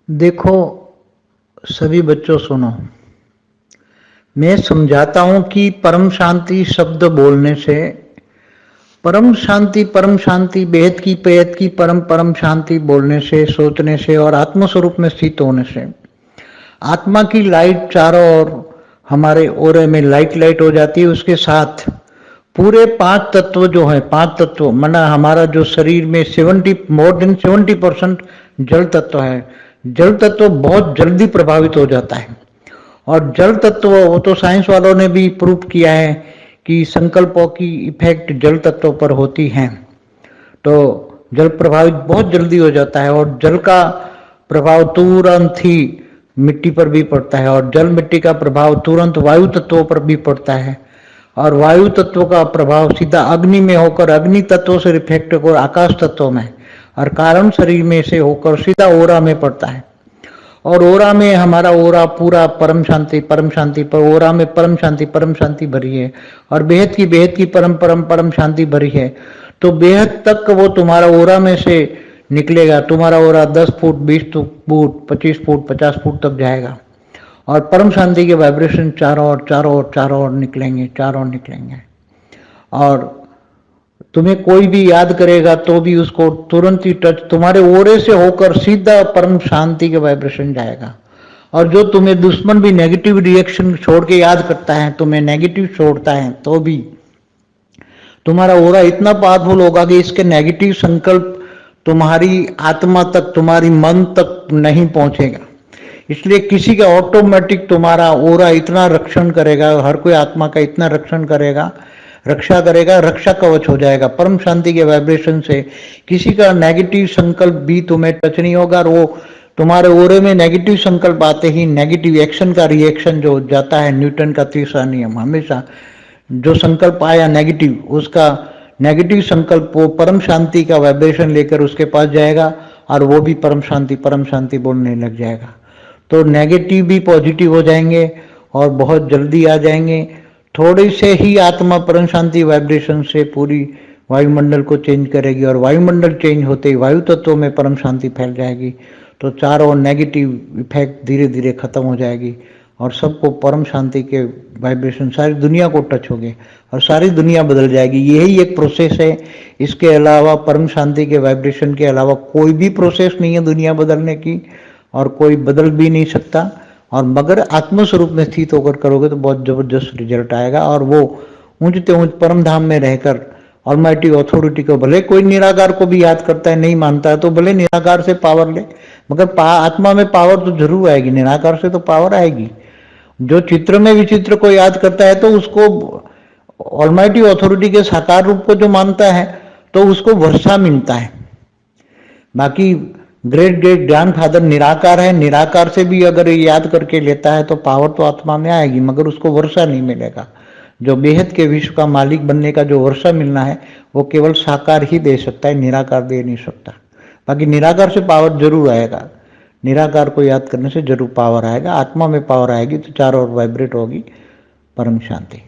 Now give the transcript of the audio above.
देखो सभी बच्चों सुनो, मैं समझाता हूं कि परम शांति शब्द बोलने से परम शांति बेहद की परम परम शांति बोलने से, सोचने से और आत्म स्वरूप में स्थित होने से आत्मा की लाइट चारों ओर हमारे ओरे में लाइट लाइट हो जाती है। उसके साथ पूरे पांच तत्व जो है, पांच तत्व माना हमारा जो शरीर में 70% जल तत्व है। जल तत्व बहुत जल्दी प्रभावित हो जाता है और जल तत्व वो तो साइंस वालों ने भी प्रूव किया है कि संकल्पों की इफेक्ट जल तत्व पर होती है। तो जल प्रभावित बहुत जल्दी हो जाता है और जल का प्रभाव तुरंत ही मिट्टी पर भी पड़ता है और जल मिट्टी का प्रभाव तुरंत वायु तत्वों पर भी पड़ता है और वायु तत्व का प्रभाव सीधा अग्नि में होकर अग्नि तत्व से रिफ्लेक्ट होकर आकाश तत्व में और कारण शरीर में से होकर सीधा ओरा में पड़ता है। और ओरा में हमारा ओरा पूरा परम शांति पर ओरा में परम शांति भरी है और बेहद की परम परम परम शांति भरी है। तो बेहद तक वो तुम्हारा ओरा में से निकलेगा। तुम्हारा ओरा 10 फुट 20 फुट 25 फुट 50 फुट तक जाएगा और परम शांति के वाइब्रेशन चारों ओर निकलेंगे और तुम्हें कोई भी याद करेगा तो भी उसको तुरंत ही टच तुम्हारे ओरे से होकर सीधा परम शांति के वाइब्रेशन जाएगा। और जो तुम्हें दुश्मन भी नेगेटिव रिएक्शन छोड़ के याद करता है, तुम्हें नेगेटिव छोड़ता है, तो भी तुम्हारा ओरा इतना पावरफुल होगा कि इसके नेगेटिव संकल्प तुम्हारी आत्मा तक, तुम्हारी मन तक नहीं पहुंचेगा। इसलिए किसी का ऑटोमेटिक तुम्हारा ओरा इतना रक्षण करेगा, हर कोई आत्मा का इतना रक्षण करेगा, रक्षा कवच हो जाएगा। परम शांति के वाइब्रेशन से किसी का नेगेटिव संकल्प भी तुम्हें टच नहीं होगा और वो तुम्हारे ओरे में नेगेटिव संकल्प आते ही नेगेटिव एक्शन का रिएक्शन जो जाता है, न्यूटन का तीसरा नियम, हमेशा जो संकल्प आया नेगेटिव, उसका नेगेटिव संकल्प वो परम शांति का वाइब्रेशन लेकर उसके पास जाएगा और वो भी परम शांति बोलने लग जाएगा। तो नेगेटिव भी पॉजिटिव हो जाएंगे और बहुत जल्दी आ जाएंगे। थोड़ी से ही आत्मा परम शांति वाइब्रेशन से पूरी वायुमंडल को चेंज करेगी और वायुमंडल चेंज होते ही वायु तत्वों में परम शांति फैल जाएगी। तो चारों नेगेटिव इफेक्ट धीरे धीरे खत्म हो जाएगी और सबको परम शांति के वाइब्रेशन सारी दुनिया को टच हो गए और सारी दुनिया बदल जाएगी। यही एक प्रोसेस है। इसके अलावा परम शांति के वाइब्रेशन के अलावा कोई भी प्रोसेस नहीं है दुनिया बदलने की और कोई बदल भी नहीं सकता। और मगर आत्मस्वरूप में स्थित होकर करोगे तो बहुत जबरदस्त रिजल्ट आएगा और वो ऊंचते ऊंच परम धाम में रहकर ऑलमाइटी अथॉरिटी को, भले कोई निराकार को भी याद करता है, नहीं मानता है तो भले निराकार से पावर ले, मगर आत्मा में पावर तो जरूर आएगी, निराकार से तो पावर आएगी। जो चित्र में विचित्र को याद करता है तो उसको ऑलमाइटी अथॉरिटी के साकार रूप को जो मानता है तो उसको वर्षा मिलता है। बाकी ग्रेट ग्रैंड फादर निराकार है, निराकार से भी अगर याद करके लेता है तो पावर तो आत्मा में आएगी, मगर उसको वर्षा नहीं मिलेगा। जो बेहद के विश्व का मालिक बनने का जो वर्षा मिलना है वो केवल साकार ही दे सकता है, निराकार दे नहीं सकता। बाकी निराकार से पावर जरूर आएगा, निराकार को याद करने से जरूर पावर आएगा, आत्मा में पावर आएगी तो चारों ओर वाइब्रेट होगी परम शांति।